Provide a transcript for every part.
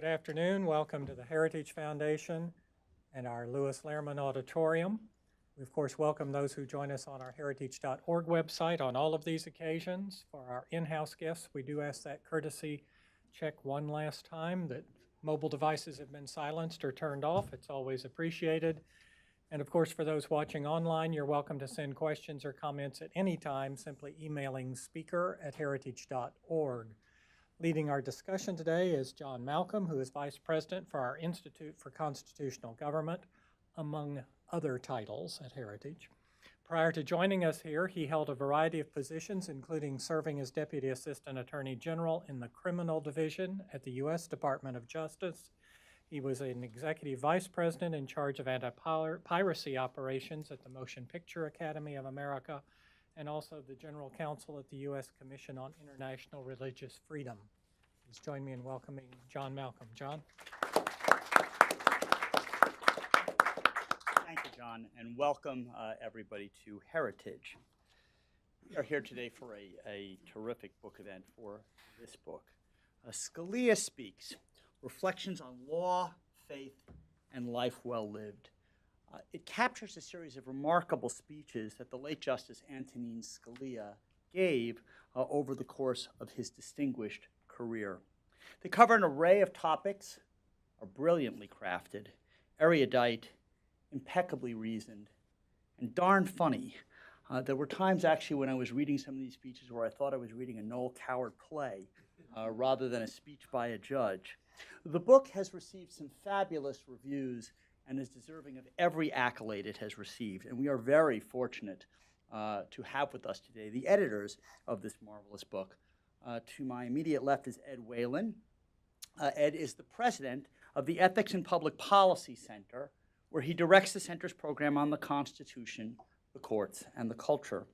Good afternoon. Welcome to the Heritage Foundation and our Lewis Lehrman Auditorium. We, of course, welcome those who join us on our heritage.org website on all of these occasions. For our in-house guests, we do ask that courtesy check one last time that mobile devices have been silenced or turned off. It's always appreciated. And of course, for those watching online, you're welcome to send questions or comments at any time, simply emailing speaker@heritage.org. Leading our discussion today is John Malcolm, who is Vice President for our Institute for Constitutional Government, among other titles at Heritage. Prior to joining us here, he held a variety of positions, including serving as Deputy Assistant Attorney General in the Criminal Division at the U.S. Department of Justice. He was an Executive Vice President in charge of anti-piracy operations at the Motion Picture Academy of America, and also the General Counsel at the U.S. Commission on International Religious Freedom. Please join me in welcoming John Malcolm. John? Thank you, John, and welcome everybody to Heritage. We are here today for a terrific book event for this book. Scalia Speaks, Reflections on Law, Faith, and Life Well Lived. It captures a series of remarkable speeches that the late Justice Antonin Scalia gave over the course of his distinguished career. They cover an array of topics, are brilliantly crafted, erudite, impeccably reasoned, and darn funny. There were times actually when I was reading some of these speeches where I thought I was reading a Noel Coward play rather than a speech by a judge. The book has received some fabulous reviews and is deserving of every accolade it has received. And we are very fortunate to have with us today the editors of this marvelous book. To my immediate left is Ed Whelan. Ed is the president of the Ethics and Public Policy Center, where he directs the center's program on the Constitution, the courts, and the culture.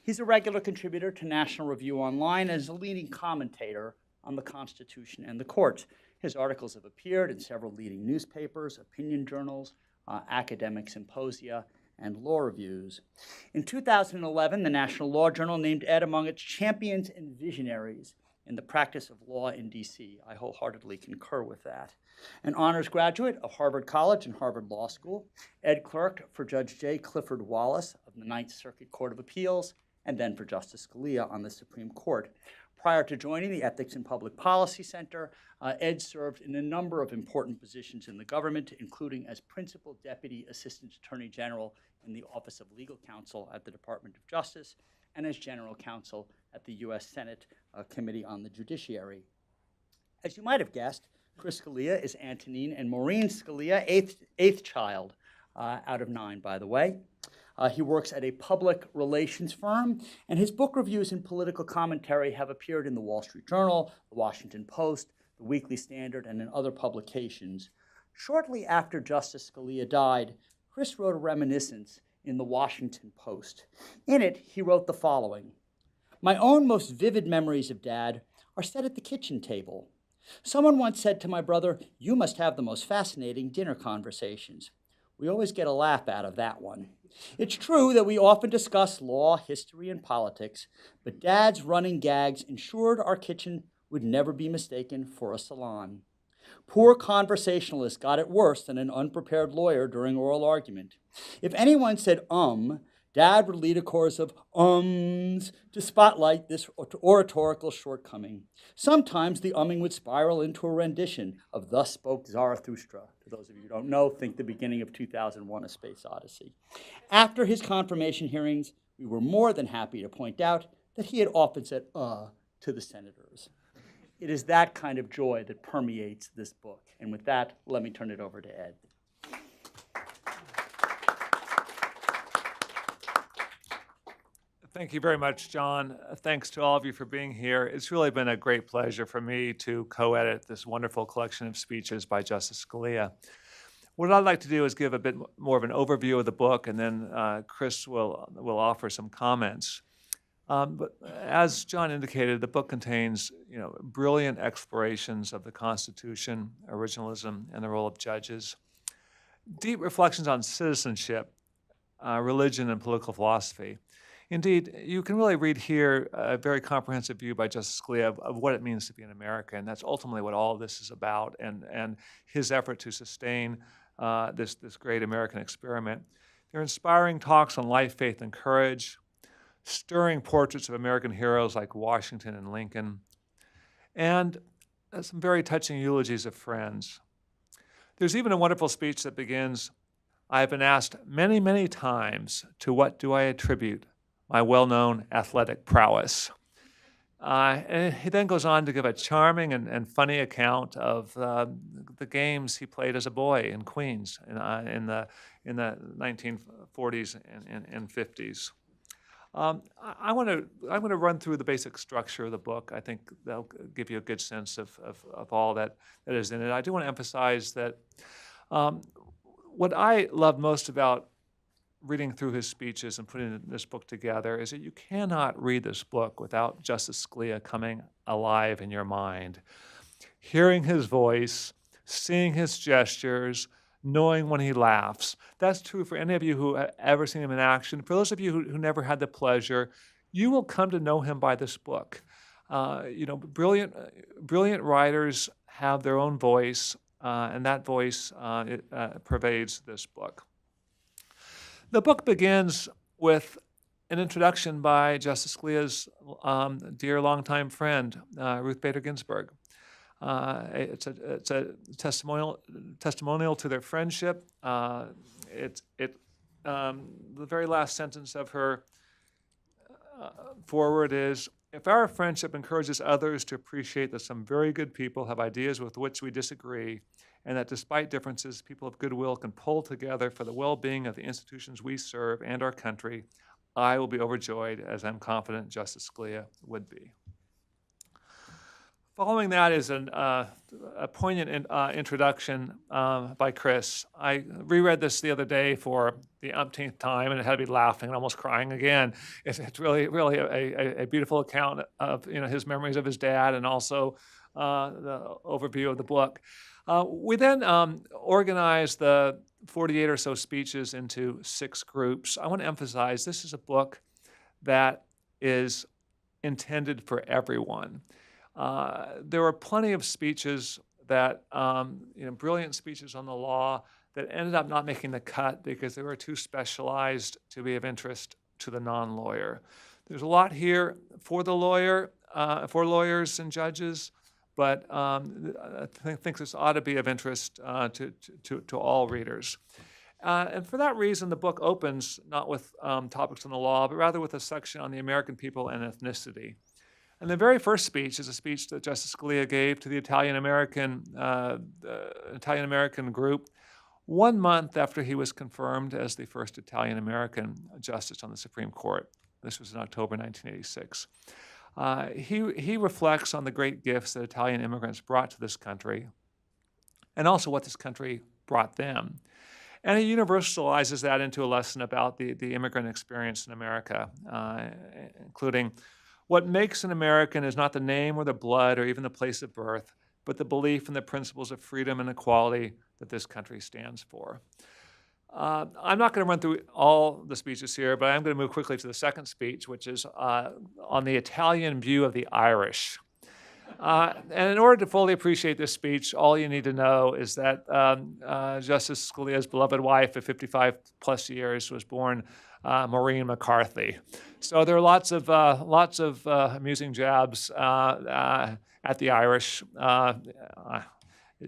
He's a regular contributor to National Review Online and is a leading commentator on the Constitution and the courts. His articles have appeared in several leading newspapers, opinion journals, academic symposia, and law reviews. In 2011, the National Law Journal named Ed among its champions and visionaries in the practice of law in D.C. I wholeheartedly concur with that. An honors graduate of Harvard College and Harvard Law School, Ed clerked for Judge J. Clifford Wallace of the Ninth Circuit Court of Appeals, and then for Justice Scalia on the Supreme Court. Prior to joining the Ethics and Public Policy Center, Ed served in a number of important positions in the government, including as Principal Deputy Assistant Attorney General in the Office of Legal Counsel at the Department of Justice, and as General Counsel at the U.S. Senate Committee on the Judiciary. As you might have guessed, Chris Scalia is Antonin and Maureen Scalia, eighth child out of 9, by the way. He works at a public relations firm, and his book reviews and political commentary have appeared in the Wall Street Journal, the Washington Post, the Weekly Standard, and in other publications. Shortly after Justice Scalia died, Chris wrote a reminiscence in the Washington Post. In it, he wrote the following: "My own most vivid memories of Dad are set at the kitchen table. Someone once said to my brother, 'You must have the most fascinating dinner conversations.' We always get a laugh out of that one. It's true that we often discuss law, history, and politics, but Dad's running gags ensured our kitchen would never be mistaken for a salon. Poor conversationalists got it worse than an unprepared lawyer during oral argument. If anyone said Dad would lead a chorus of ums to spotlight this oratorical shortcoming. Sometimes the umming would spiral into a rendition of Thus Spoke Zarathustra. For those of you who don't know, think the beginning of 2001: A Space Odyssey. After his confirmation hearings, we were more than happy to point out that he had often said to the senators." It is that kind of joy that permeates this book. And with that, let me turn it over to Ed. Thank you very much, John. Thanks to all of you for being here. It's really been a great pleasure for me to co-edit this wonderful collection of speeches by Justice Scalia. What I'd like to do is give a bit more of an overview of the book, and then Chris will offer some comments. But as John indicated, the book contains brilliant explorations of the Constitution, originalism, and the role of judges, deep reflections on citizenship, religion, and political philosophy. Indeed, you can really read here a very comprehensive view by Justice Scalia of what it means to be an American. That's ultimately what all of this is about, and his effort to sustain this great American experiment. They're inspiring talks on life, faith, and courage, stirring portraits of American heroes like Washington and Lincoln, and some very touching eulogies of friends. There's even a wonderful speech that begins, "I have been asked many, many times, to what do I attribute my well-known athletic prowess?" And he then goes on to give a charming and funny account of the games he played as a boy in Queens in the 1940s and 50s. I'm going to run through the basic structure of the book. I think that'll give you a good sense of all that is in it. I do want to emphasize that what I love most about reading through his speeches and putting this book together is that you cannot read this book without Justice Scalia coming alive in your mind. Hearing his voice, seeing his gestures, knowing when he laughs. That's true for any of you who have ever seen him in action. For those of you who never had the pleasure, you will come to know him by this book. Brilliant writers have their own voice, and that voice pervades this book. The book begins with an introduction by Justice Scalia's dear longtime friend, Ruth Bader Ginsburg. It's a testimonial to their friendship. The very last sentence of her foreword is, "If our friendship encourages others to appreciate that some very good people have ideas with which we disagree, and that despite differences, people of goodwill can pull together for the well-being of the institutions we serve and our country, I will be overjoyed, as I'm confident Justice Scalia would be." Following that is a poignant introduction by Chris. I reread this the other day for the umpteenth time, and it had to be laughing and almost crying again. It's really a beautiful account of his memories of his dad, and also the overview of the book. We then organized the 48 or so speeches into 6 groups. I want to emphasize this is a book that is intended for everyone. There were plenty of speeches that, brilliant speeches on the law that ended up not making the cut because they were too specialized to be of interest to the non-lawyer. There's a lot here for the lawyer, for lawyers and judges, but I think this ought to be of interest to all readers. And for that reason, the book opens not with topics on the law, but rather with a section on the American people and ethnicity. And the very first speech is a speech that Justice Scalia gave to the Italian-American group 1 month after he was confirmed as the first Italian-American justice on the Supreme Court. This was in October 1986. He reflects on the great gifts that Italian immigrants brought to this country, and also what this country brought them. And he universalizes that into a lesson about the immigrant experience in America, including what makes an American is not the name or the blood or even the place of birth, but the belief in the principles of freedom and equality that this country stands for. I'm not going to run through all the speeches here, but I'm going to move quickly to the second speech, which is on the Italian view of the Irish. And in order to fully appreciate this speech, all you need to know is that Justice Scalia's beloved wife of 55 plus years was born Maureen McCarthy. So there are lots of amusing jabs at the Irish.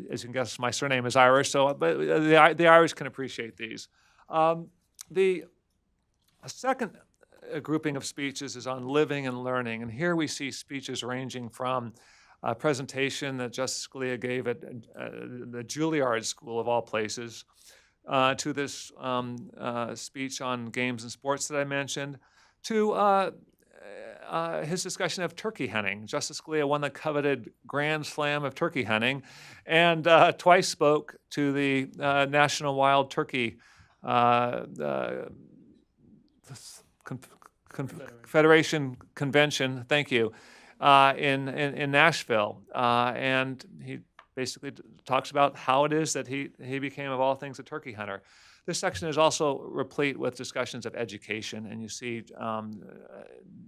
As you can guess, my surname is Irish, but the Irish can appreciate these. The second grouping of speeches is on living and learning, and here we see speeches ranging from a presentation that Justice Scalia gave at the Juilliard School of all places, to this speech on games and sports that I mentioned, to his discussion of turkey hunting. Justice Scalia won the coveted Grand Slam of turkey hunting, and twice spoke to the National Wild Turkey Federation Convention, thank you, in Nashville. And he basically talks about how it is that he became, of all things, a turkey hunter. This section is also replete with discussions of education, and you see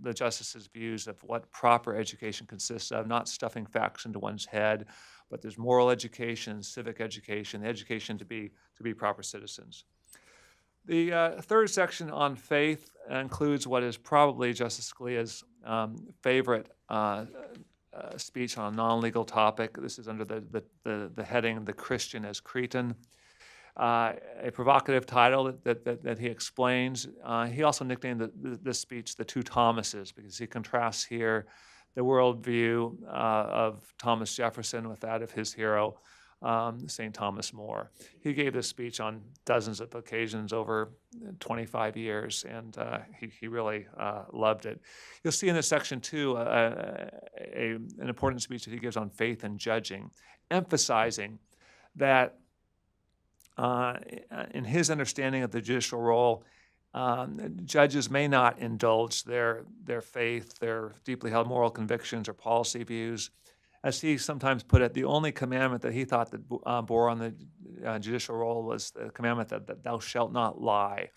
the justice's views of what proper education consists of, not stuffing facts into one's head, but there's moral education, civic education, the education to be proper citizens. The third section on faith includes what is probably Justice Scalia's favorite speech on a non-legal topic. This is under the heading, "The Christian as Cretan." A provocative title that he explains. He also nicknamed this speech "The Two Thomases" because he contrasts here the worldview of Thomas Jefferson with that of his hero, St. Thomas More. He gave this speech on dozens of occasions over 25 years, and he really loved it. You'll see in this section, too, an important speech that he gives on faith and judging, emphasizing that in his understanding of the judicial role, judges may not indulge their faith, their deeply held moral convictions or policy views. As he sometimes put it, the only commandment that he thought that bore on the judicial role was the commandment that thou shalt not lie.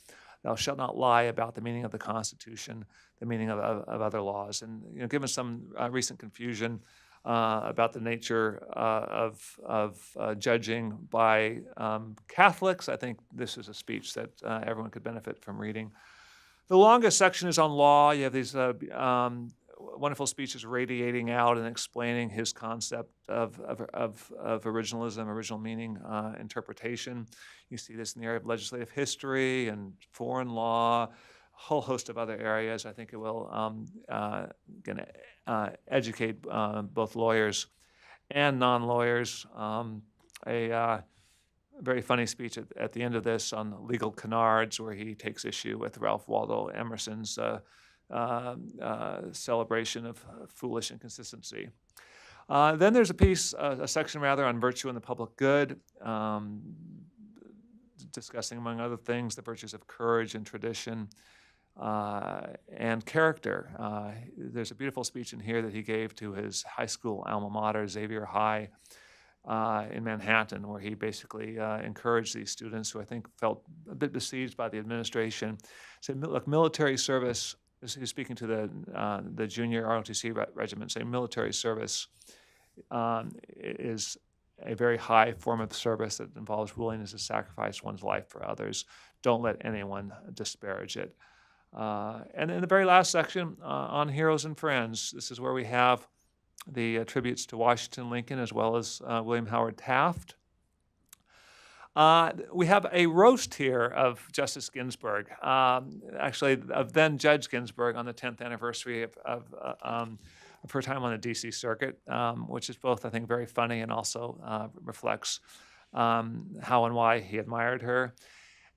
Thou shalt not lie about the meaning of the Constitution, the meaning of other laws. And given some recent confusion about the nature of judging by Catholics, I think this is a speech that everyone could benefit from reading. The longest section is on law. You have these wonderful speeches radiating out and explaining his concept of originalism, original meaning interpretation. You see this in the area of legislative history and foreign law, a whole host of other areas. I think it will educate both lawyers and non-lawyers. A very funny speech at the end of this on legal canards, where he takes issue with Ralph Waldo Emerson's celebration of foolish inconsistency. Then there's a section rather, on virtue and the public good, discussing, among other things, the virtues of courage and tradition and character. There's a beautiful speech in here that he gave to his high school alma mater, Xavier High, in Manhattan, where he basically encouraged these students who I think felt a bit besieged by the administration. Said, look, military service, he's speaking to the junior ROTC regiment, saying military service is a very high form of service that involves willingness to sacrifice one's life for others. Don't let anyone disparage it. And in the very last section on heroes and friends, this is where we have the tributes to Washington, Lincoln, as well as William Howard Taft. We have a roast here of Justice Ginsburg, actually of then Judge Ginsburg, on the 10th anniversary of her time on the D.C. Circuit, which is both, I think, very funny and also reflects how and why he admired her.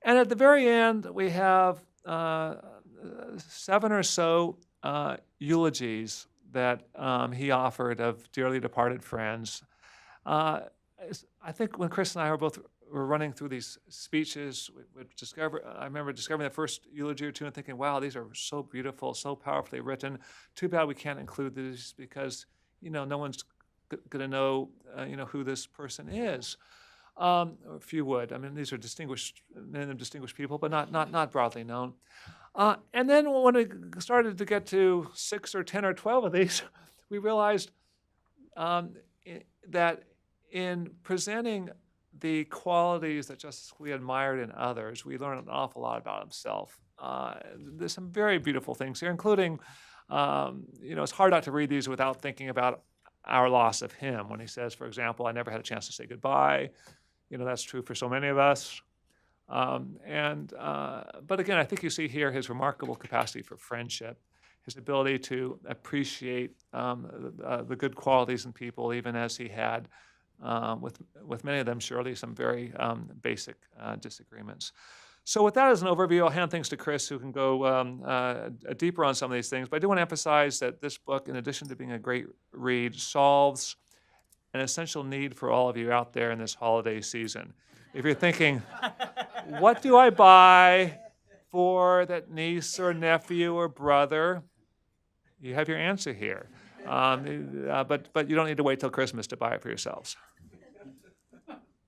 And at the very end, we have 7 or so eulogies that he offered of dearly departed friends. I think when Chris and I were running through these speeches, I remember discovering the first eulogy or two and thinking, wow, these are so beautiful, so powerfully written. Too bad we can't include these because, no one's going to know, who this person is. A few would. I mean, these are distinguished men and distinguished people, but not broadly known. And then when we started to get to 6 or 10 or 12 of these, we realized that in presenting the qualities that Justice Scalia admired in others, we learned an awful lot about himself. There's some very beautiful things here, including, it's hard not to read these without thinking about our loss of him. When he says, for example, I never had a chance to say goodbye. That's true for so many of us. But again, I think you see here his remarkable capacity for friendship, his ability to appreciate the good qualities in people, even as he had, with many of them, surely some very basic disagreements. So with that as an overview, I'll hand things to Chris, who can go deeper on some of these things. But I do want to emphasize that this book, in addition to being a great read, solves an essential need for all of you out there in this holiday season. If you're thinking, what do I buy for that niece or nephew or brother? You have your answer here. But you don't need to wait till Christmas to buy it for yourselves.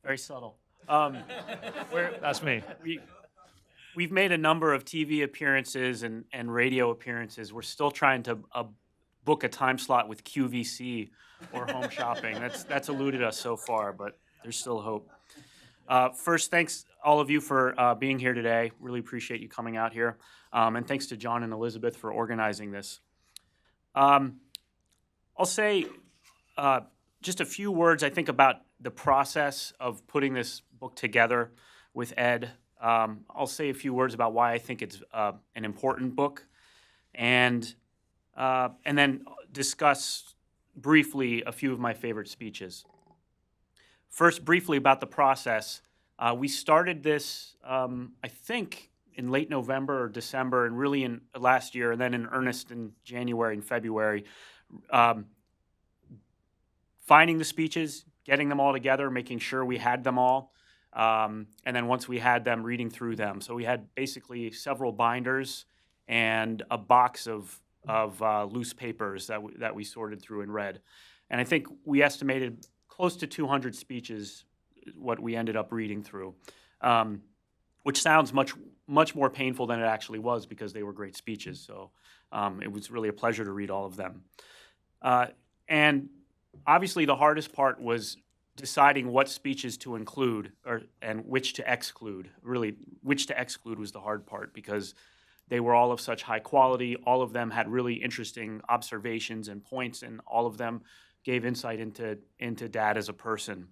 Very subtle. That's me. We've made a number of TV appearances and radio appearances. We're still trying to book a time slot with QVC or Home Shopping. That's eluded us so far, but there's still hope. First, thanks all of you for being here today. Really appreciate you coming out here. And thanks to John and Elizabeth for organizing this. I'll say just a few words, I think, about the process of putting this book together with Ed. I'll say a few words about why I think it's an important book, and then discuss briefly a few of my favorite speeches. First, briefly about the process. We started this, I think, in late November or December, and really in last year, and then in earnest in January and February. Finding the speeches, getting them all together, making sure we had them all, and then once we had them, reading through them. So we had basically several binders and a box of loose papers that we sorted through and read. And I think we estimated close to 200 speeches, what we ended up reading through, which sounds much more painful than it actually was because they were great speeches. So it was really a pleasure to read all of them. And obviously the hardest part was deciding what speeches to include and which to exclude. Really, which to exclude was the hard part because they were all of such high quality. All of them had really interesting observations and points, and all of them gave insight into Dad as a person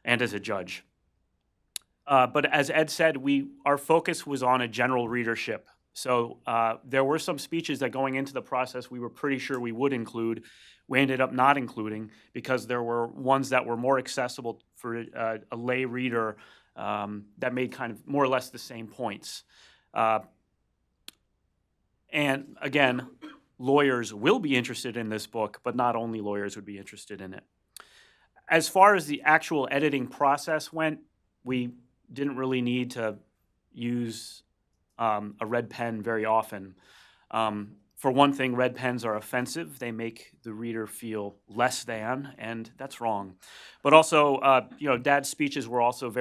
and as a judge. But as Ed said, our focus was on a general readership. So there were some speeches that going into the process we were pretty sure we would include. We ended up not including because there were ones that were more accessible for a lay reader that made kind of more or less the same points. And again, lawyers will be interested in this book, but not only lawyers would be interested in it. As far as the actual editing process went, we didn't really need to use a red pen very often. For one thing, red pens are offensive. They make the reader feel less than, and that's wrong. But also, Dad's speeches were also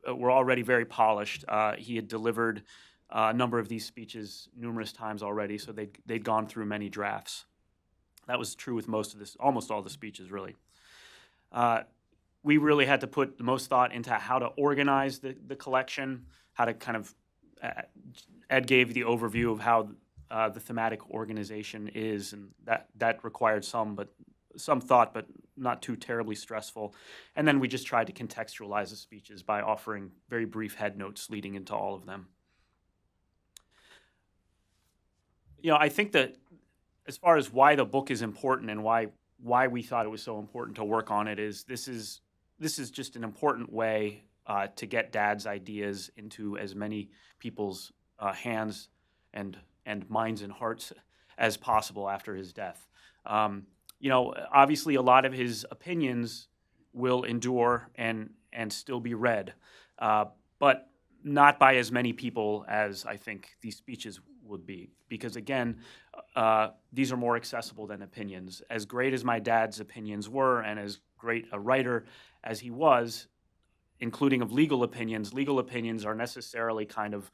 already very polished. He had delivered a number of these speeches numerous times already, so they'd gone through many drafts. That was true with almost all the speeches, really. We really had to put the most thought into how to organize the collection, how to kind of, Ed gave the overview of how the thematic organization is, and that required some thought, but not too terribly stressful. And then we just tried to contextualize the speeches by offering very brief head notes leading into all of them. I think that as far as why the book is important and why we thought it was so important to work on it is this is just an important way to get Dad's ideas into as many people's hands and minds and hearts as possible after his death. Obviously a lot of his opinions will endure and still be read, but not by as many people as I think these speeches would be. Because again, these are more accessible than opinions. As great as my dad's opinions were, and as great a writer as he was, including of legal opinions are necessarily kind of,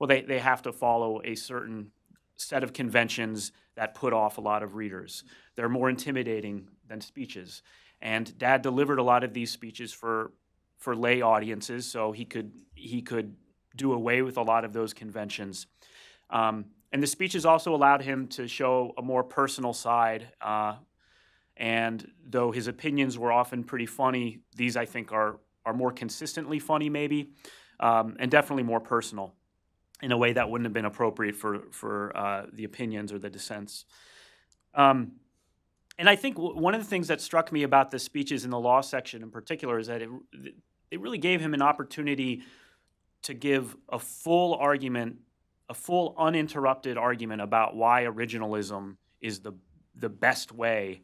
they have to follow a certain set of conventions that put off a lot of readers. They're more intimidating than speeches. And Dad delivered a lot of these speeches for lay audiences, so he could do away with a lot of those conventions. And the speeches also allowed him to show a more personal side. And though his opinions were often pretty funny, these I think are more consistently funny maybe, and definitely more personal in a way that wouldn't have been appropriate for the opinions or the dissents. And I think one of the things that struck me about the speeches in the law section in particular is that it really gave him an opportunity to give a full argument, a full uninterrupted argument about why originalism is the best way,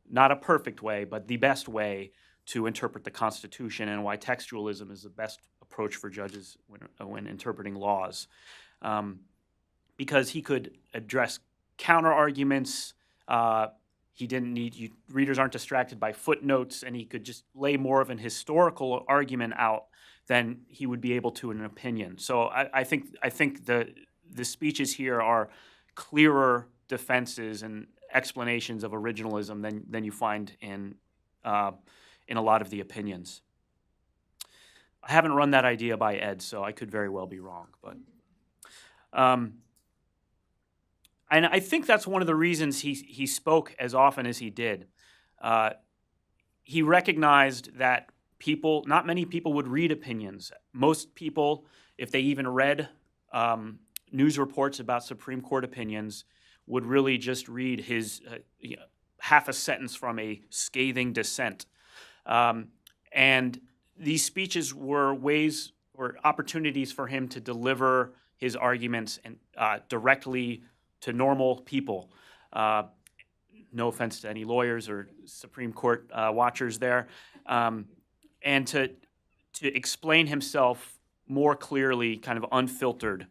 not a perfect way, but the best way to interpret the Constitution, and why textualism is the best approach for judges when interpreting laws. Because he could address counter-arguments, He didn't need readers aren't distracted by footnotes, and he could just lay more of an historical argument out than he would be able to in an opinion. So I think the speeches here are clearer defenses and explanations of originalism than you find in a lot of the opinions. I haven't run that idea by Ed, so I could very well be wrong. But and I think that's one of the reasons he spoke as often as he did. He recognized that not many people would read opinions. Most people, if they even read news reports about Supreme Court opinions, would really just read his half a sentence from a scathing dissent. And these speeches were ways or opportunities for him to deliver his arguments and directly to normal people. No offense to any lawyers or Supreme Court watchers there. And to explain himself more clearly, kind of unfiltered.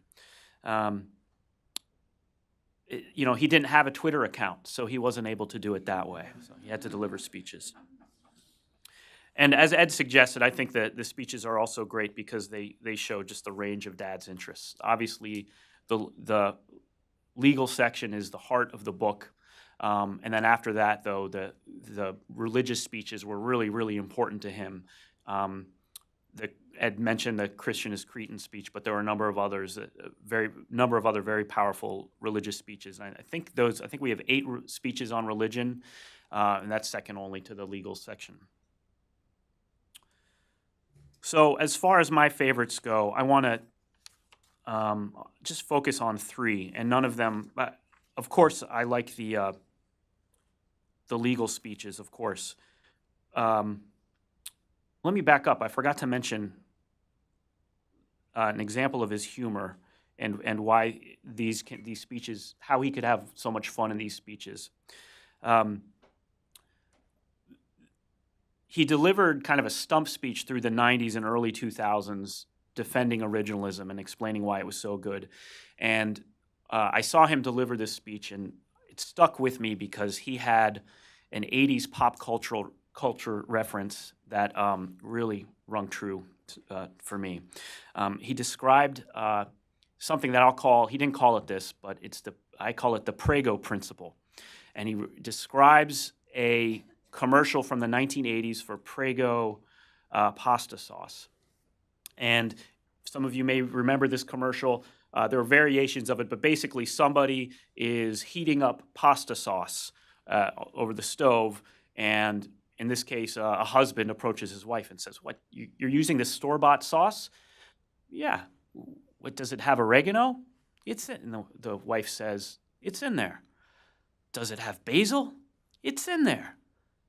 He didn't have a Twitter account, so he wasn't able to do it that way. So he had to deliver speeches. And as Ed suggested, I think that the speeches are also great because they show just the range of Dad's interests. Obviously, the legal section is the heart of the book. And then after that, though, the religious speeches were really, really important to him. Ed mentioned the Christian is Cretan speech, but there were a number of others, other very powerful religious speeches. And I think we have 8 speeches on religion, and that's second only to the legal section. So as far as my favorites go, I want to just focus on 3, and none of them. Of course, I like the legal speeches. Of course. Let me back up. I forgot to mention an example of his humor and why these speeches, how he could have so much fun in these speeches. He delivered kind of a stump speech through the 90s and early 2000s defending originalism and explaining why it was so good. And I saw him deliver this speech, and it stuck with me because he had an 80s pop culture reference that really rung true for me. He described something that he didn't call it this, but I call it the Prego Principle. And he describes a commercial from the 1980s for Prego pasta sauce. And some of you may remember this commercial. There are variations of it, but basically somebody is heating up pasta sauce over the stove, and in this case, a husband approaches his wife and says, "What, you're using this store-bought sauce?" "Yeah." "What, does it have oregano?" "It's in." And the wife says, "It's in there." "Does it have basil?" "It's in there."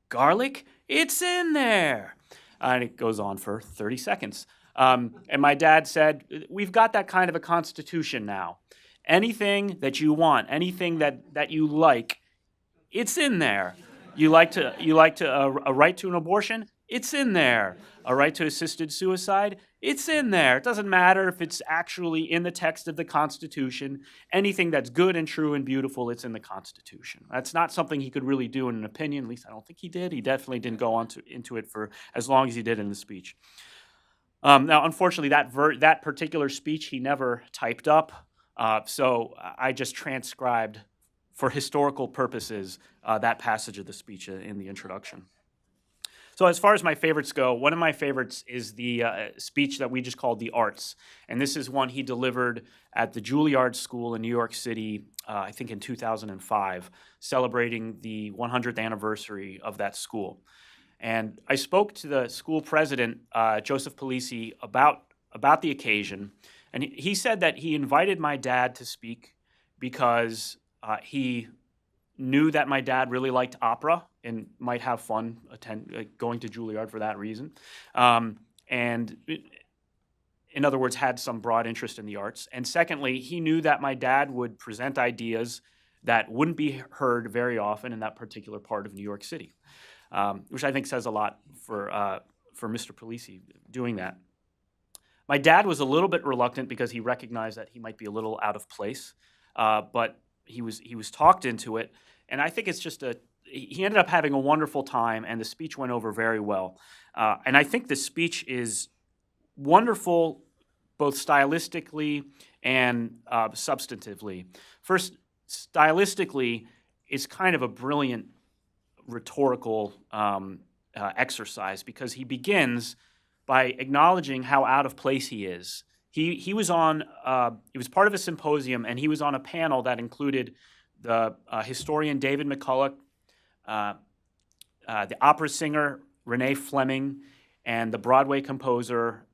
"Garlic?" "It's in there." And it goes on for 30 seconds. And my dad said, "We've got that kind of a constitution now. Anything that you want, anything that you like, it's in there. You like a right to an abortion? It's in there. A right to assisted suicide? It's in there. It doesn't matter if it's actually in the text of the Constitution. Anything that's good and true and beautiful, it's in the Constitution." That's not something he could really do in an opinion. At least I don't think he did. He definitely didn't go into it for as long as he did in the speech. Now, unfortunately, that particular speech he never typed up, so I just transcribed for historical purposes that passage of the speech in the introduction. So as far as my favorites go, one of my favorites is the speech that we just called the Arts. And this is one he delivered at the Juilliard School in New York City, I think in 2005, celebrating the 100th anniversary of that school. And I spoke to the school president, Joseph Polisi, about the occasion. And he said that he invited my dad to speak because he knew that my dad really liked opera and might have fun going to Juilliard for that reason. And in other words, had some broad interest in the arts. And secondly, he knew that my dad would present ideas that wouldn't be heard very often in that particular part of New York City, which I think says a lot for Mr. Polisi doing that. My dad was a little bit reluctant because he recognized that he might be a little out of place, but he was talked into it. And I think it's just a he ended up having a wonderful time, and the speech went over very well. And I think the speech is wonderful both stylistically and substantively. First, stylistically, it's kind of a brilliant rhtorical exercise because he begins by acknowledging how out of place he is. He was on, it was part of a symposium, and he was on a panel that included the historian David McCulloch, the opera singer Renee Fleming, and the Broadway composer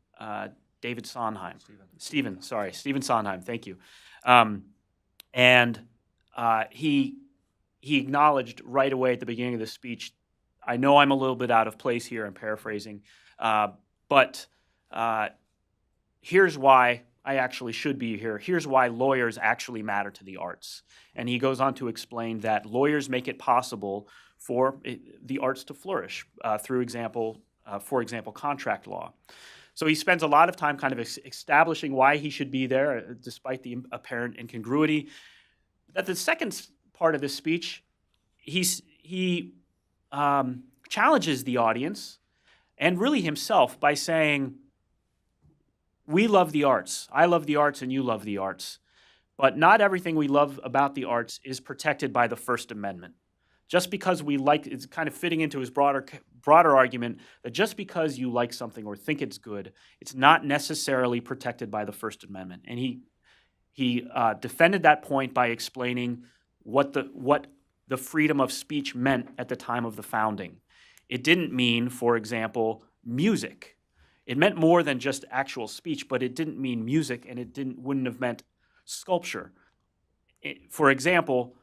David Sondheim. Stephen Sondheim, thank you. He acknowledged right away at the beginning of the speech, I know I'm a little bit out of place here, I'm paraphrasing, but here's why I actually should be here. Here's why lawyers actually matter to the arts. And he goes on to explain that lawyers make it possible for the arts to flourish through for example, contract law. So he spends a lot of time kind of establishing why he should be there, despite the apparent incongruity. At the second part of the speech, he challenges the audience and really himself by saying, we love the arts. I love the arts and you love the arts. But not everything we love about the arts is protected by the First Amendment. Just because we like, it's kind of fitting into his broader argument that just because you like something or think it's good, it's not necessarily protected by the First Amendment. And he defended that point by explaining what the freedom of speech meant at the time of the founding. It didn't mean, for example, music. It meant more than just actual speech, but it didn't mean music, and it wouldn't have meant sculpture. For example,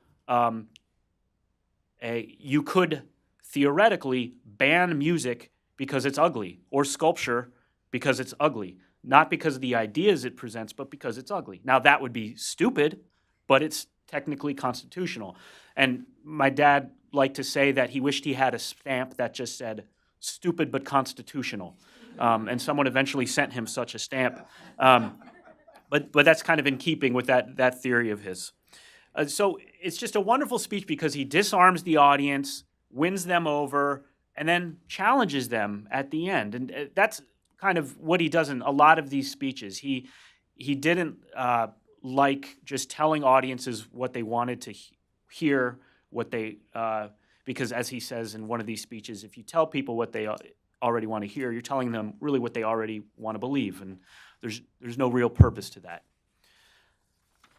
you could theoretically ban music because it's ugly, or sculpture because it's ugly, not because of the ideas it presents, but because it's ugly. Now, that would be stupid, but it's technically constitutional. And my dad liked to say that he wished he had a stamp that just said, stupid but constitutional. And someone eventually sent him such a stamp. But that's kind of in keeping with that theory of his. So it's just a wonderful speech because he disarms the audience, wins them over, and then challenges them at the end. And that's kind of what he does in a lot of these speeches. He didn't like just telling audiences what they wanted to hear, because as he says in one of these speeches, if you tell people what they already want to hear, you're telling them really what they already want to believe, and there's no real purpose to that.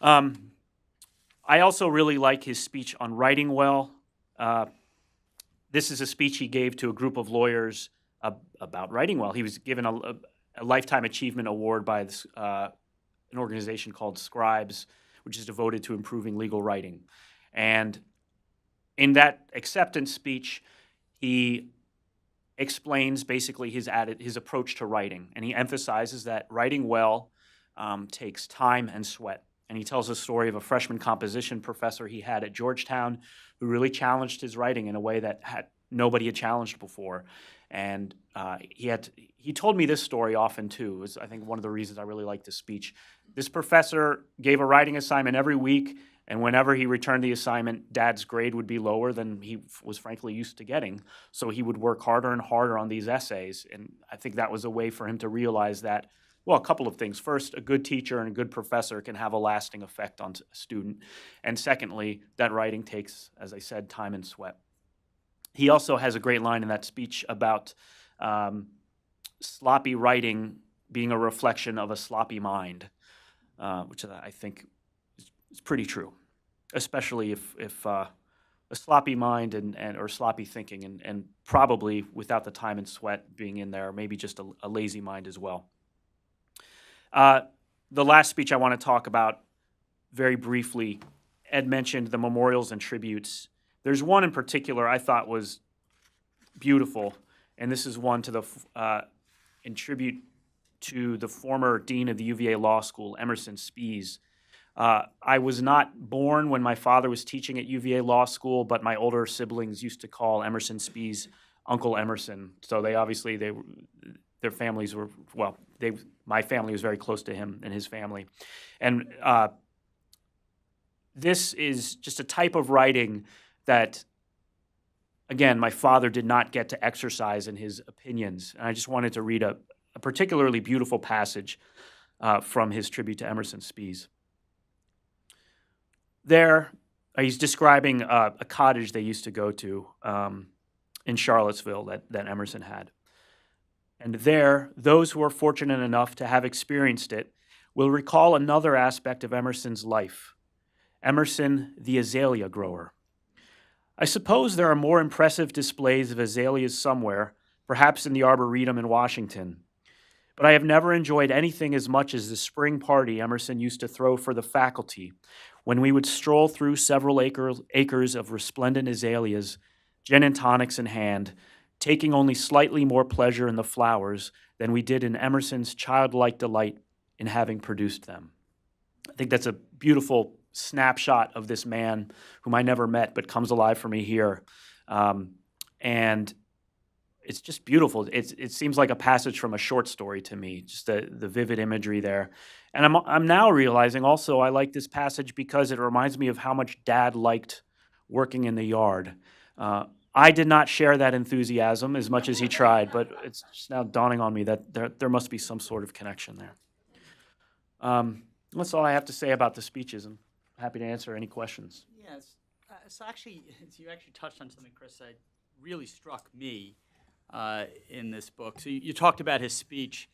I also really like his speech on writing well. This is a speech he gave to a group of lawyers about writing well. He was given a Lifetime Achievement Award by an organization called Scribes, which is devoted to improving legal writing. And in that acceptance speech, he explains basically his approach to writing, and he emphasizes that writing well takes time and sweat. And he tells a story of a freshman composition professor he had at Georgetown who really challenged his writing in a way that nobody had challenged before. And he told me this story often too. It was, I think, one of the reasons I really liked this speech. This professor gave a writing assignment every week, and whenever he returned the assignment, Dad's grade would be lower than he was frankly used to getting. So he would work harder and harder on these essays. And I think that was a way for him to realize that, well, a couple of things. First, a good teacher and a good professor can have a lasting effect on a student. And secondly, that writing takes, as I said, time and sweat. He also has a great line in that speech about sloppy writing being a reflection of a sloppy mind, which I think is pretty true, especially if a sloppy mind or sloppy thinking, and probably without the time and sweat being in there, maybe just a lazy mind as well. The last speech I want to talk about very briefly, Ed mentioned the memorials and tributes. There's one in particular I thought was beautiful, and this is one in tribute to the former dean of the UVA Law School, Emerson Spees. I was not born when my father was teaching at UVA Law School, but my older siblings used to call Emerson Spees Uncle Emerson. So their families were, my family was very close to him and his family. And this is just a type of writing that again, my father did not get to exercise in his opinions. And I just wanted to read a particularly beautiful passage from his tribute to Emerson Spees. There, he's describing a cottage they used to go to in Charlottesville that Emerson had. And there, those who are fortunate enough to have experienced it will recall another aspect of Emerson's life. Emerson, the azalea grower. I suppose there are more impressive displays of azaleas somewhere, perhaps in the Arboretum in Washington. But I have never enjoyed anything as much as the spring party Emerson used to throw for the faculty, when we would stroll through several acres of resplendent azaleas, gin and tonics in hand, taking only slightly more pleasure in the flowers than we did in Emerson's childlike delight in having produced them. I think that's a beautiful snapshot of this man whom I never met but comes alive for me here. And it's just beautiful. It seems like a passage from a short story to me, just the vivid imagery there. And I'm now realizing also I like this passage because it reminds me of how much Dad liked working in the yard. I did not share that enthusiasm as much as he tried, but it's just now dawning on me that there must be some sort of connection there. That's all I have to say about the speeches. I'm happy to answer any questions. Yes. So actually, you actually touched on something, Chris, that really struck me in this book. So you talked about his speech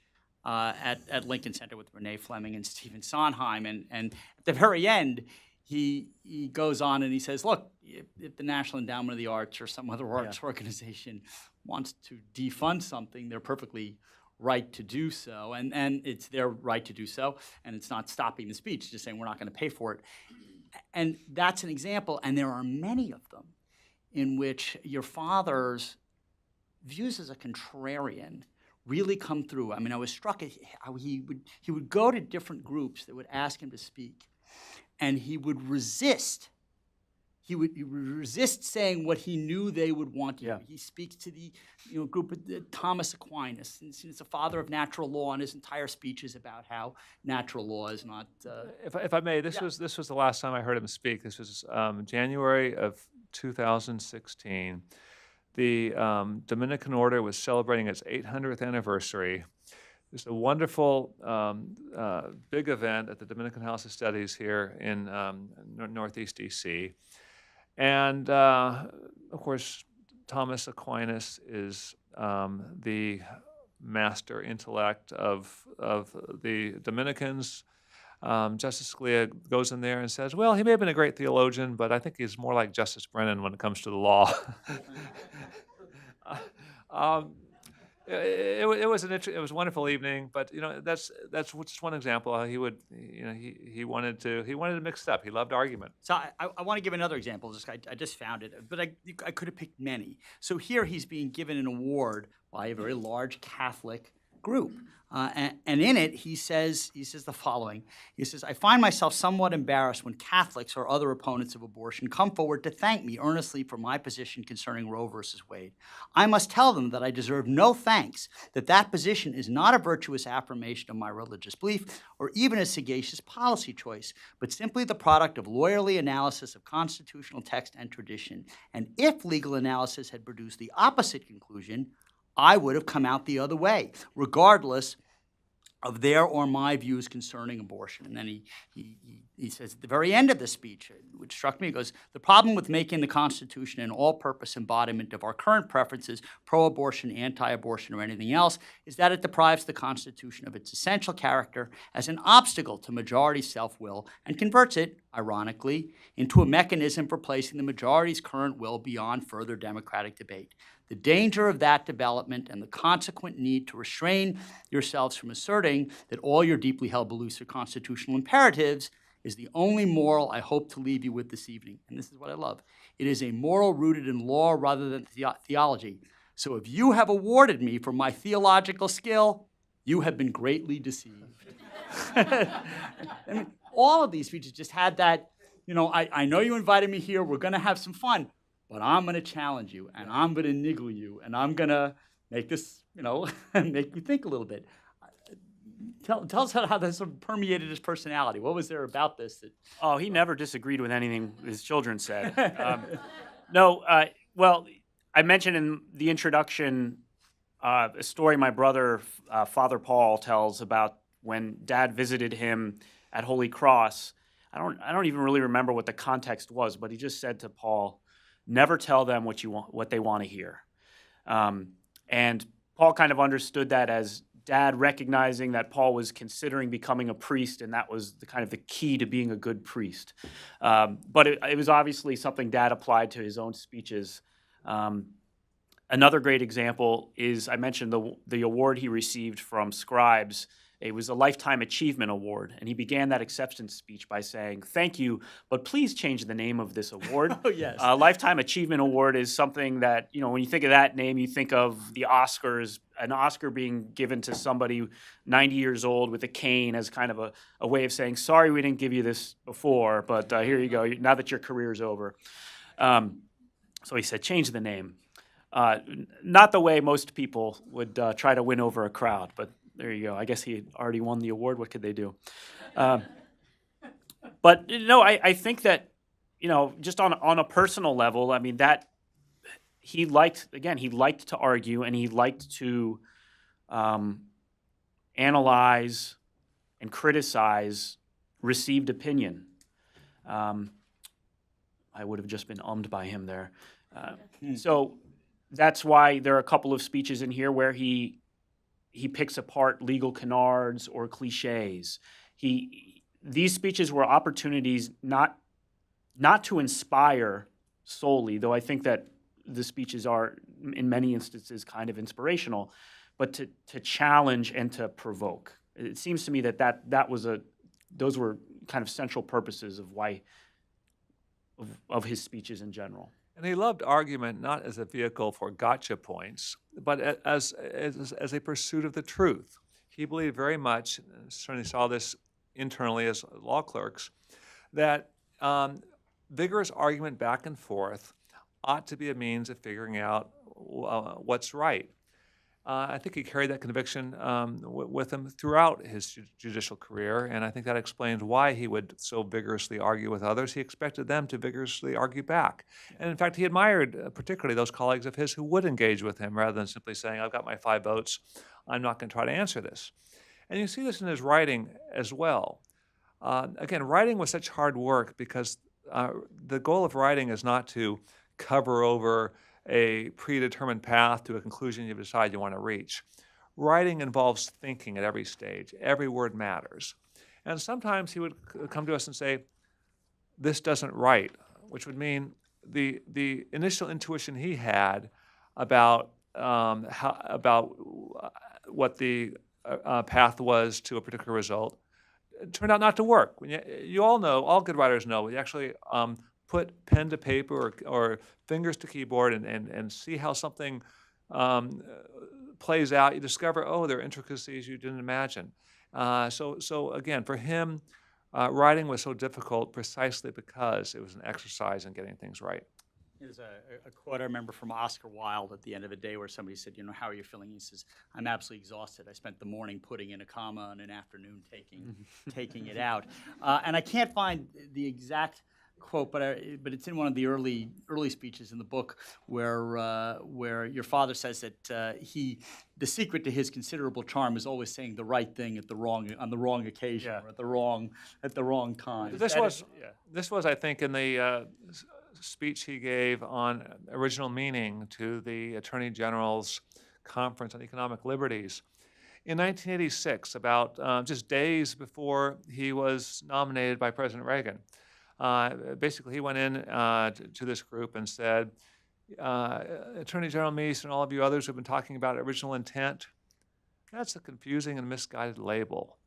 at Lincoln Center with Renee Fleming and Stephen Sondheim, and at the very end, he goes on and he says, look, if the National Endowment of the Arts or some other arts organization wants to defund something, they're perfectly right to do so, and it's their right to do so, and it's not stopping the speech, just saying we're not going to pay for it. And that's an example, and there are many of them, in which your father's views as a contrarian really come through. I mean, I was struck at how he would go to different groups that would ask him to speak, and he would resist. He would resist saying what he knew they would want to hear. He speaks to the group of Thomas Aquinas, and he's a father of natural law, and his entire speech is about how natural law is not. If I may, this was the last time I heard him speak. This was January of 2016. The Dominican Order was celebrating its 800th anniversary. It was a wonderful, big event at the Dominican House of Studies here in Northeast D.C. And, of course, Thomas Aquinas is the master intellect of the Dominicans. Justice Scalia goes in there and says, well, he may have been a great theologian, but I think he's more like Justice Brennan when it comes to the law. It was a wonderful evening, but that's just one example. How he would he wanted to mix it up. He loved argument. So I want to give another example. I just found it, but I could have picked many. So here he's being given an award by a very large Catholic group. And in it, he says the following. He says, I find myself somewhat embarrassed when Catholics or other opponents of abortion come forward to thank me earnestly for my position concerning Roe versus Wade. I must tell them that I deserve no thanks, that position is not a virtuous affirmation of my religious belief or even a sagacious policy choice, but simply the product of lawyerly analysis of constitutional text and tradition. And if legal analysis had produced the opposite conclusion, I would have come out the other way, regardless of their or my views concerning abortion. And then he says at the very end of the speech, which struck me, he goes, the problem with making the Constitution an all-purpose embodiment of our current preferences, pro-abortion, anti-abortion, or anything else, is that it deprives the Constitution of its essential character as an obstacle to majority self-will and converts it, ironically, into a mechanism for placing the majority's current will beyond further democratic debate. The danger of that development and the consequent need to restrain yourselves from asserting that all your deeply held beliefs are constitutional imperatives is the only moral I hope to leave you with this evening. And this is what I love. It is a moral rooted in law rather than theology. So if you have awarded me for my theological skill, you have been greatly deceived. I mean, all of these speeches just had that, I know you invited me here, we're going to have some fun. But I'm going to challenge you, and I'm going to niggle you, and I'm going to make this, make you think a little bit. Tell us how this sort of permeated his personality. What was there about this? He never disagreed with anything his children said. Well, I mentioned in the introduction a story my brother, Father Paul, tells about when Dad visited him at Holy Cross. I don't even really remember what the context was, but he just said to Paul, "Never tell them what they want to hear." And Paul kind of understood that as Dad recognizing that Paul was considering becoming a priest, and that was the key to being a good priest. But it was obviously something Dad applied to his own speeches. Another great example is, I mentioned the award he received from Scribes. It was a Lifetime Achievement Award, and he began that acceptance speech by saying, "Thank you, but please change the name of this award." Oh, yes. Lifetime Achievement Award is something that, when you think of that name, you think of the Oscars, an Oscar being given to somebody 90 years old with a cane as kind of a way of saying, "Sorry we didn't give you this before, but here you go, now that your career is over." So he said, change the name. Not the way most people would try to win over a crowd, but there you go. I guess he already won the award. What could they do? But I think that just on a personal level, I mean that he liked to argue, and he liked to analyze and criticize received opinion. I would have just been ummed by him there. So that's why there are a couple of speeches in here where he picks apart legal canards or cliches. These speeches were opportunities not to inspire solely, though I think that the speeches are in many instances kind of inspirational, but to challenge and to provoke. It seems to me those were kind of central purposes of why of his speeches in general. And he loved argument not as a vehicle for gotcha points, but as a pursuit of the truth. He believed very much, and certainly saw this internally as law clerks, that vigorous argument back and forth ought to be a means of figuring out what's right. I think he carried that conviction with him throughout his judicial career, and I think that explains why he would so vigorously argue with others. He expected them to vigorously argue back. And in fact, he admired particularly those colleagues of his who would engage with him rather than simply saying, "I've got my 5 votes, I'm not going to try to answer this." And you see this in his writing as well. Again, writing was such hard work because the goal of writing is not to cover over a predetermined path to a conclusion you decide you want to reach. Writing involves thinking at every stage. Every word matters. And sometimes he would come to us and say, "This doesn't write," which would mean the initial intuition he had about what the path was to a particular result turned out not to work. When you all know, all good writers know, when you actually put pen to paper or fingers to keyboard and see how something plays out, you discover, oh, there are intricacies you didn't imagine. So again, for him, writing was so difficult precisely because it was an exercise in getting things right. There's a quote I remember from Oscar Wilde at the end of a day where somebody said, "How are you feeling?" He says, "I'm absolutely exhausted. I spent the morning putting in a comma and an afternoon taking it out." And I can't find the exact quote, but it's in one of the early speeches in the book where your father says that the secret to his considerable charm is always saying the right thing on the wrong occasion, or at the wrong time. This was, I think, in the speech he gave on original meaning to the Attorney General's Conference on Economic Liberties in 1986, about just days before he was nominated by President Reagan. Basically, he went in to this group and said, "Attorney General Meese and all of you others who have been talking about original intent, that's a confusing and misguided label.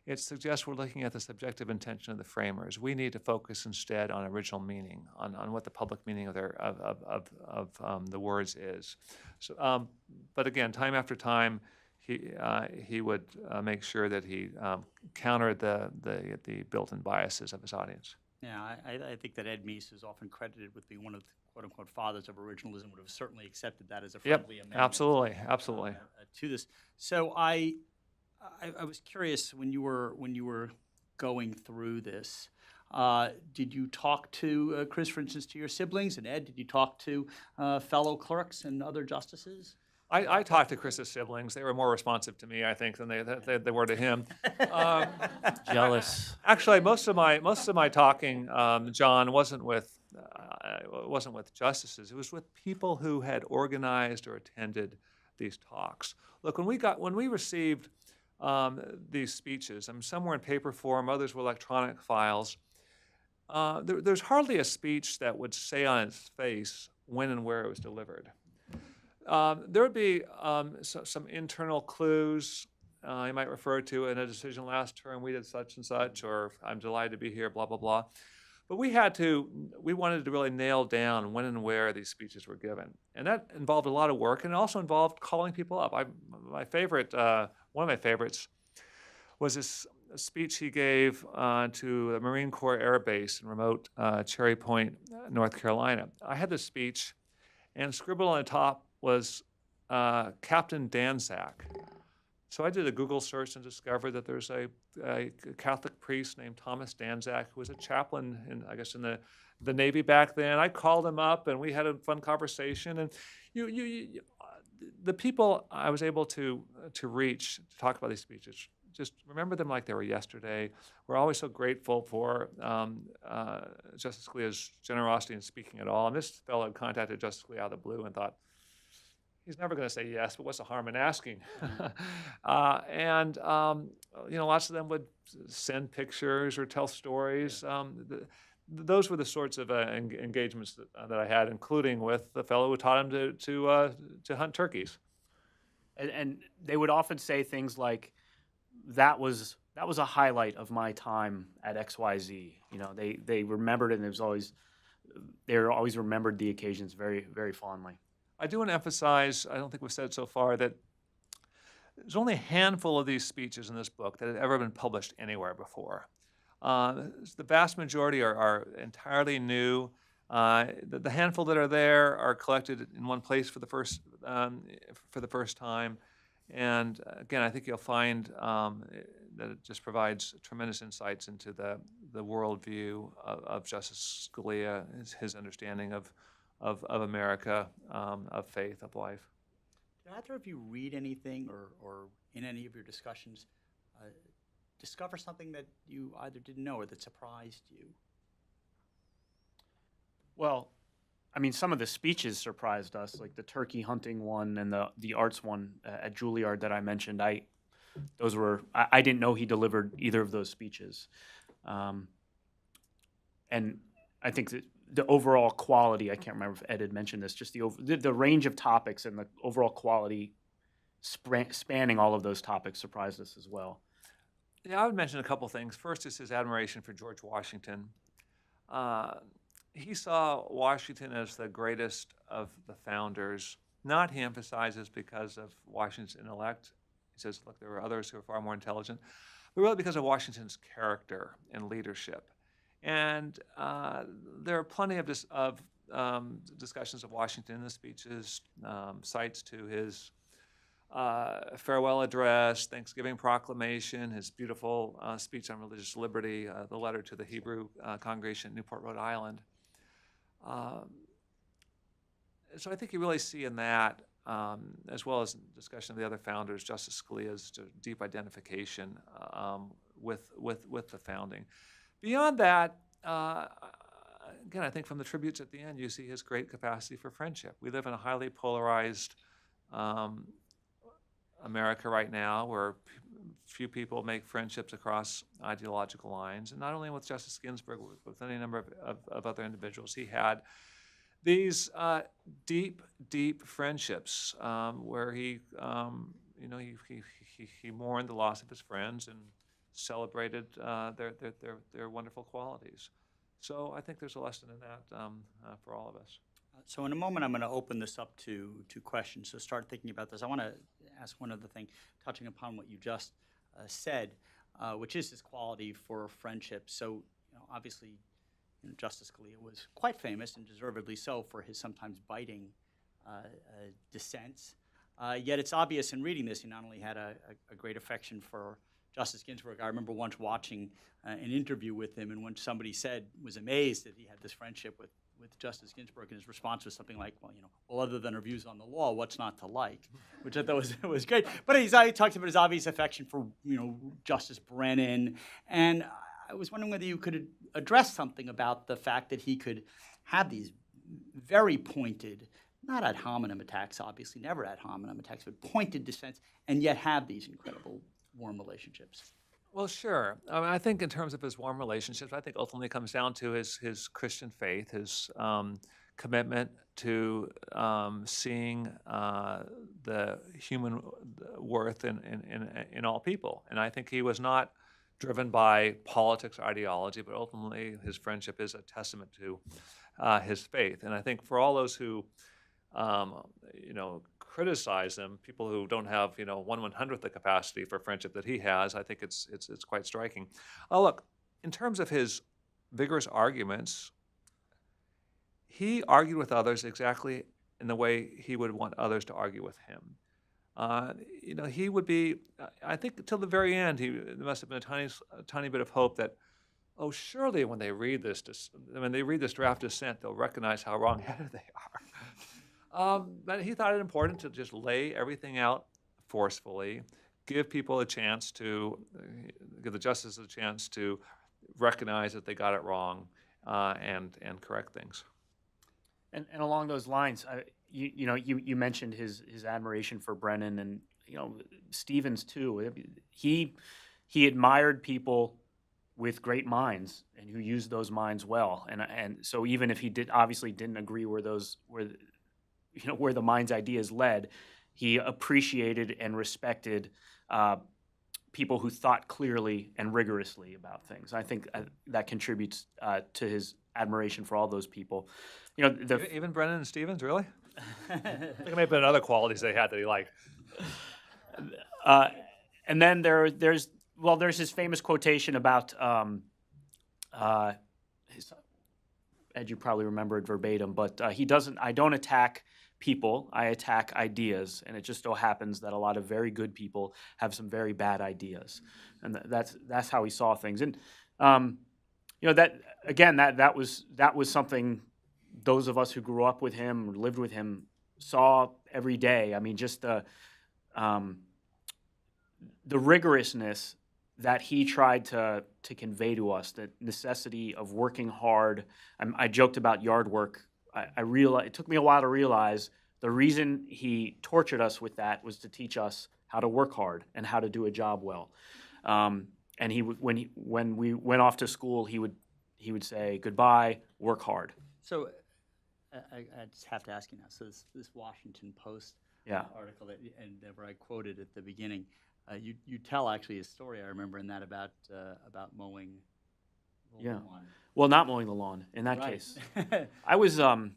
It suggests we're looking at the subjective intention of the framers. We need to focus instead on original meaning, on what the public meaning of the words is." So, but again, time after time, he would make sure that he countered the built-in biases of his audience. Yeah, I think that Ed Meese is often credited with being one of the quote-unquote fathers of originalism. Would have certainly accepted that as a friendly amendment. Absolutely. To this. So I was curious when you were going through this. Did you talk to, Chris, for instance, to your siblings? And Ed, did you talk to fellow clerks and other justices? I talked to Chris's siblings. They were more responsive to me, I think, than they were to him. Jealous. Actually, most of my talking, John, wasn't with justices. It was with people who had organized or attended these talks. Look, when we received these speeches, some were in paper form, others were electronic files. There's hardly a speech that would say on its face when and where it was delivered. There would be some internal clues you might refer to in a decision last term, we did such and such, or I'm delighted to be here, blah, blah, blah. But we wanted to really nail down when and where these speeches were given. And that involved a lot of work, and it also involved calling people up. One of my favorites was this speech he gave to the Marine Corps Air Base in remote Cherry Point, North Carolina. I had this speech, and scribbled on the top was Captain Danzak. So I did a Google search and discovered that there's a Catholic priest named Thomas Danzak who was a chaplain in the Navy back then. I called him up and we had a fun conversation. And the people I was able to reach to talk about these speeches, just remember them like they were yesterday. We're always so grateful for Justice Scalia's generosity in speaking at all. And this fellow had contacted Justice Scalia out of the blue and thought, he's never going to say yes, but what's the harm in asking? Lots of them would send pictures or tell stories. Those were the sorts of engagements that I had, including with the fellow who taught him to hunt turkeys. And they would often say things like, that was a highlight of my time at XYZ. They remembered it, and they always remembered the occasions very, very fondly. I do want to emphasize, I don't think we've said it so far, that there's only a handful of these speeches in this book that have ever been published anywhere before. The vast majority are entirely new. The handful that are there are collected in one place for the first time. And again, I think you'll find that it just provides tremendous insights into the worldview of Justice Scalia, his understanding of America, of faith, of life. Did either of you read anything or in any of your discussions discover something that you either didn't know or that surprised you? Well, I mean, some of the speeches surprised us, like the turkey hunting one and the arts one at Juilliard that I mentioned. I didn't know he delivered either of those speeches. And I think that the overall quality, I can't remember if Ed had mentioned this, just the range of topics and the overall quality spanning all of those topics surprised us as well. Yeah, I would mention a couple things. First is his admiration for George Washington. He saw Washington as the greatest of the founders. Not, he emphasizes, because of Washington's intellect. He says, look, there were others who are far more intelligent, but really because of Washington's character and leadership. And there are plenty of discussions of Washington in the speeches, cites to his farewell address, Thanksgiving proclamation, his beautiful speech on religious liberty, the letter to the Hebrew congregation in Newport, Rhode Island. So I think you really see in that, as well as in discussion of the other founders, Justice Scalia's deep identification with the founding. Beyond that, again, I think from the tributes at the end, you see his great capacity for friendship. We live in a highly polarized America right now, where few people make friendships across ideological lines, and not only with Justice Ginsburg, with any number of other individuals. He had these deep friendships where he mourned the loss of his friends and celebrated their wonderful qualities. So I think there's a lesson in that for all of us. So in a moment, I'm going to open this up to questions. So start thinking about this. I want to ask one other thing, touching upon what you just said, which is his quality for friendship. So obviously, Justice Scalia was quite famous, and deservedly so, for his sometimes biting dissents. Yet it's obvious in reading this, he not only had a great affection for Justice Ginsburg. I remember once watching an interview with him, and when somebody was amazed that he had this friendship with Justice Ginsburg, and his response was something like, well, other than her views on the law, what's not to like? Which I thought was great. But he talked about his obvious affection for, Justice Brennan, and I was wondering whether you could address something about the fact that he could have these very pointed, not ad hominem attacks, obviously, never ad hominem attacks, but pointed dissents, and yet have these incredible warm relationships. Well, sure. I mean, I think in terms of his warm relationships, I think ultimately comes down to his Christian faith, his commitment to seeing the human worth in all people. And I think he was not driven by politics or ideology, but ultimately his friendship is a testament to his faith. And I think for all those who, criticize him, people who don't have 1/100th the capacity for friendship that he has, I think it's quite striking. Oh, look, in terms of his vigorous arguments, he argued with others exactly in the way he would want others to argue with him. He would be, I think, till the very end, there must have been a tiny bit of hope that, oh, surely when they read this draft dissent, they'll recognize how wrong-headed they are. But he thought it important to just lay everything out forcefully, give people a chance to, give the justices a chance to recognize that they got it wrong and correct things. And along those lines, you mentioned his admiration for Brennan, and Stevens too. He admired people with great minds and who used those minds well. And so even if he obviously didn't agree where the mind's ideas led, he appreciated and respected people who thought clearly and rigorously about things. I think that contributes to his admiration for all those people. Even Brennan and Stevens, really? I think it may have been other qualities they had that he liked. And then there's his famous quotation about Ed, you probably remember it verbatim, but I don't attack people, I attack ideas, and it just so happens that a lot of very good people have some very bad ideas, and that's how he saw things. And that was something those of us who grew up with him or lived with him saw every day. I mean, just the rigorousness that he tried to convey to us, the necessity of working hard. I joked about yard work. I realized it took me a while to realize the reason he tortured us with that was to teach us how to work hard and how to do a job well. And when we went off to school, he would say goodbye, work hard. So I just have to ask you now. So this Washington Post article where I quoted at the beginning, you tell actually a story I remember in that about mowing the lawn. Well, not mowing the lawn in that case. I was a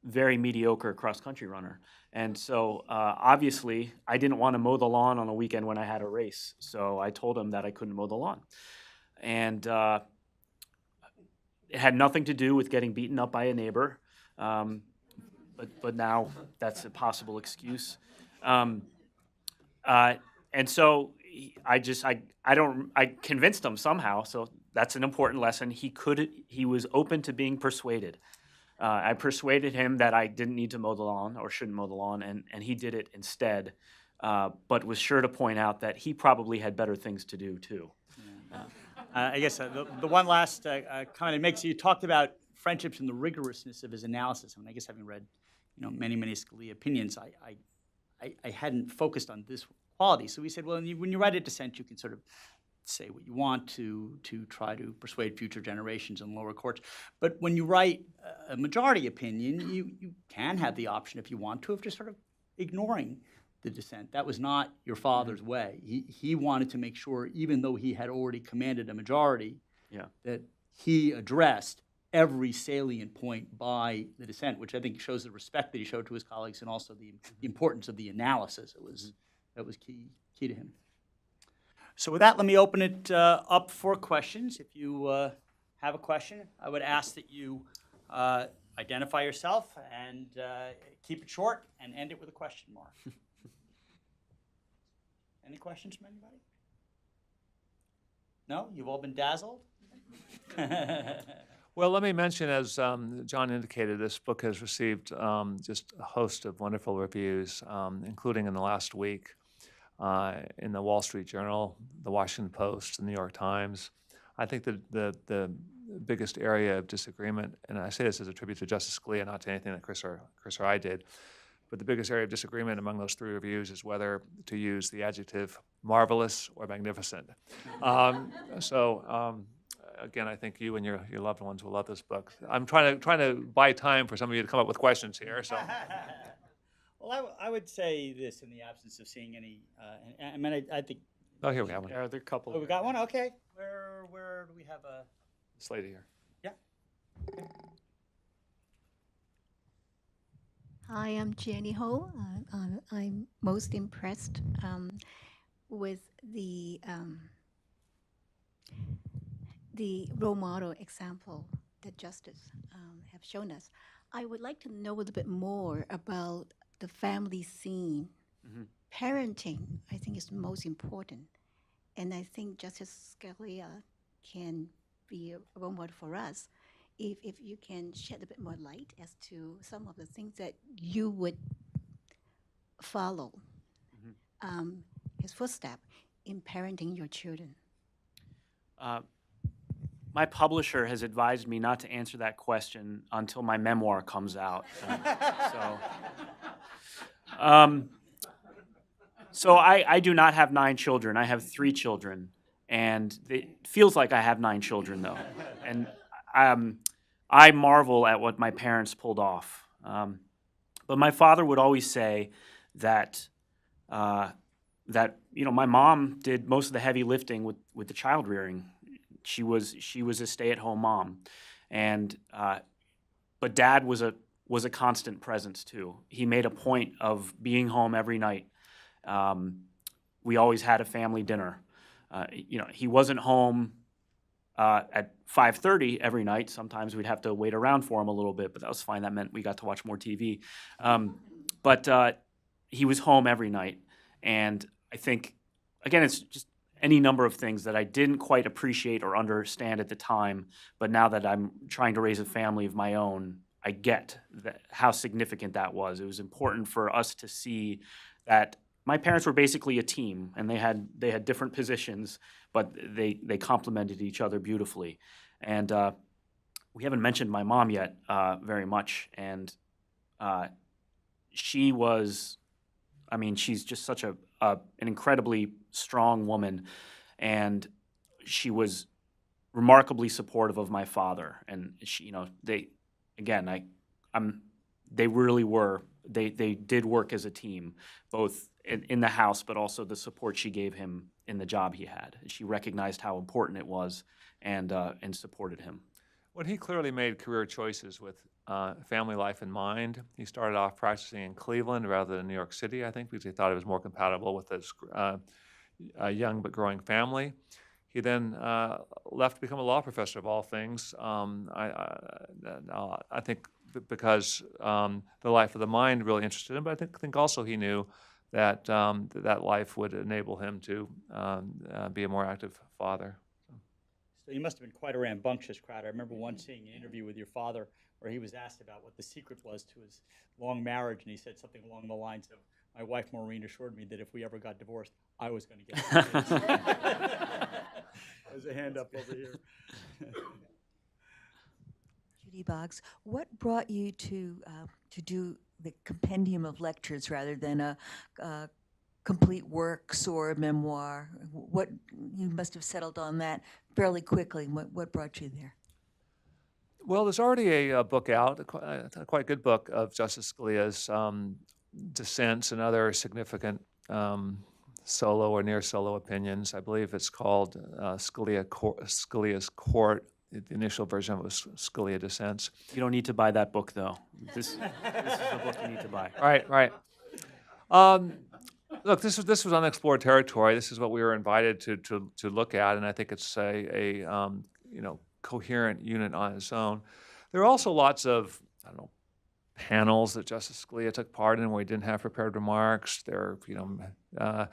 very mediocre cross-country runner, and so obviously I didn't want to mow the lawn on a weekend when I had a race. So I told him that I couldn't mow the lawn, and it had nothing to do with getting beaten up by a neighbor, but now that's a possible excuse. And so I convinced him somehow. So that's an important lesson. He was open to being persuaded. I persuaded him that I didn't need to mow the lawn or shouldn't mow the lawn, and he did it instead, but was sure to point out that he probably had better things to do too. I guess the one last comment it makes, you talked about friendships and the rigorousness of his analysis. I mean, I guess having read many Scalia opinions, I hadn't focused on this quality. So we said, well, when you write a dissent, you can sort of say what you want to try to persuade future generations in lower courts. But when you write a majority opinion, you can have the option, if you want to, of just sort of ignoring the dissent. That was not your father's way. He wanted to make sure, even though he had already commanded a majority, that he addressed every salient point by the dissent, which I think shows the respect that he showed to his colleagues and also the importance of the analysis. That was key to him. So with that, let me open it up for questions. If you have a question, I would ask that you identify yourself and keep it short and end it with a question mark. Any questions from anybody? No? You've all been dazzled? Well, let me mention, as John indicated, this book has received just a host of wonderful reviews, including in the last week in the Wall Street Journal, the Washington Post, the New York Times. I think the biggest area of disagreement, and I say this as a tribute to Justice Scalia, not to anything that Chris or I did, but the biggest area of disagreement among those 3 reviews is whether to use the adjective marvelous or magnificent. Again, I think you and your loved ones will love this book. I'm trying to buy time for some of you to come up with questions here. So, Well, I would say this in the absence of seeing any. I think. oh, here we have one. Yeah, there are a couple. Oh, we got one. Okay. Where do we have a? This lady here. Yeah. Hi, I'm Jenny Ho. I'm most impressed with the role model example that Justice have shown us. I would like to know a little bit more about the family scene. Mhm. Parenting, I think, is most important. And I think Justice Scalia can be a role model for us if you can shed a bit more light as to some of the things that you would follow his footstep in parenting your children. My publisher has advised me not to answer that question until my memoir comes out. So I do not have 9 children. I have 3 children, and it feels like I have 9 children, though. And I marvel at what my parents pulled off. But my father would always say that my mom did most of the heavy lifting with the child rearing. She was a stay-at-home mom, and but Dad was a constant presence too. He made a point of being home every night. We always had a family dinner. He wasn't home at 5:30 every night. Sometimes we'd have to wait around for him a little bit, but that was fine. That meant we got to watch more TV. But he was home every night, and I think, again, it's just any number of things that I didn't quite appreciate or understand at the time, but now that I'm trying to raise a family of my own, I get how significant that was. It was important for us to see that my parents were basically a team, and they had different positions, but they complemented each other beautifully. And we haven't mentioned my mom yet very much, and she was, she's just such an incredibly strong woman, and she was remarkably supportive of my father. And they really were. They did work as a team, both in the house, but also the support she gave him in the job he had. She recognized how important it was, and supported him. Well, he clearly made career choices with family life in mind. He started off practicing in Cleveland rather than New York City, I think, because he thought it was more compatible with his young but growing family. He then left to become a law professor, of all things. I think because the life of the mind really interested him, but I think also he knew that that life would enable him to be a more active father. So you must have been quite a rambunctious crowd. I remember once seeing an interview with your father where he was asked about what the secret was to his long marriage, and he said something along the lines of, "My wife Maureen assured me that if we ever got divorced, I was going to get divorced." There's a hand up over here. Judy Boggs, what brought you to do the compendium of lectures rather than a complete works or a memoir? What, you must have settled on that fairly quickly. What brought you there? Well, there's already a book out, a quite good book of Justice Scalia's dissents and other significant solo or near solo opinions. I believe it's called Scalia's Court. The initial version was Scalia Dissents. You don't need to buy that book, though. This is the book you need to buy. Right. Look, this was unexplored territory. This is what we were invited to look at, and I think it's a coherent unit on its own. There are also lots of, panels that Justice Scalia took part in where he didn't have prepared remarks. There are,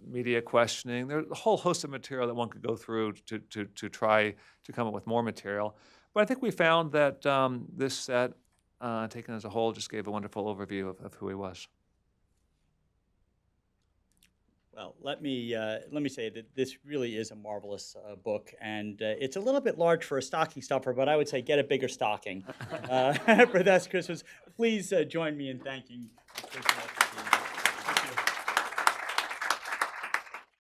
media questioning. There's a whole host of material that one could go through to try to come up with more material. But I think we found that this set, taken as a whole, just gave a wonderful overview of who he was. Well, let me say that this really is a marvelous book, and it's a little bit large for a stocking stuffer, but I would say get a bigger stocking for this Christmas. Please join me in thanking Christopher